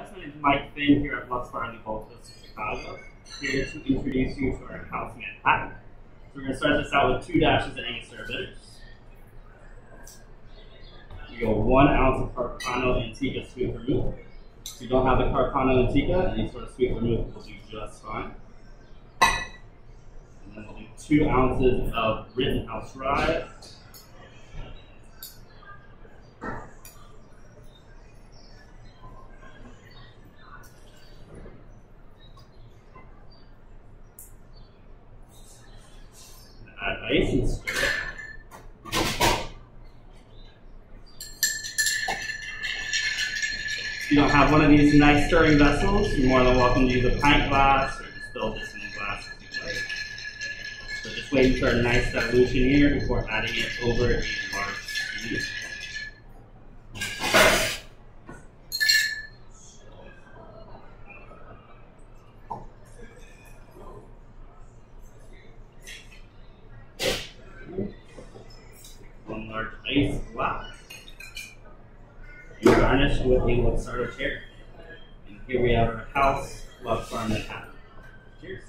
guys, my name is Mike Finn here at Lux Bar on the Gold Coast of Chicago. Here to introduce you to our house pack. So we're going to start this out with 2 dashes of Angostura bitters. We go 1 ounce of Carpano Antica sweet vermouth. If you don't have the Carpano Antica, any sort of sweet vermouth will do just fine. And then we'll do 2 ounces of Rittenhouse rye. Add ice and stir. If you don't have one of these nice stirring vessels, you're more than welcome to use a pint glass or just fill this in a glass if you like. So just wait for a nice dilution here before adding it over a large meat. One large ice glass. And garnish with a Luxardo cherry. And here we have our house Lux Bar Manhattan. Cheers.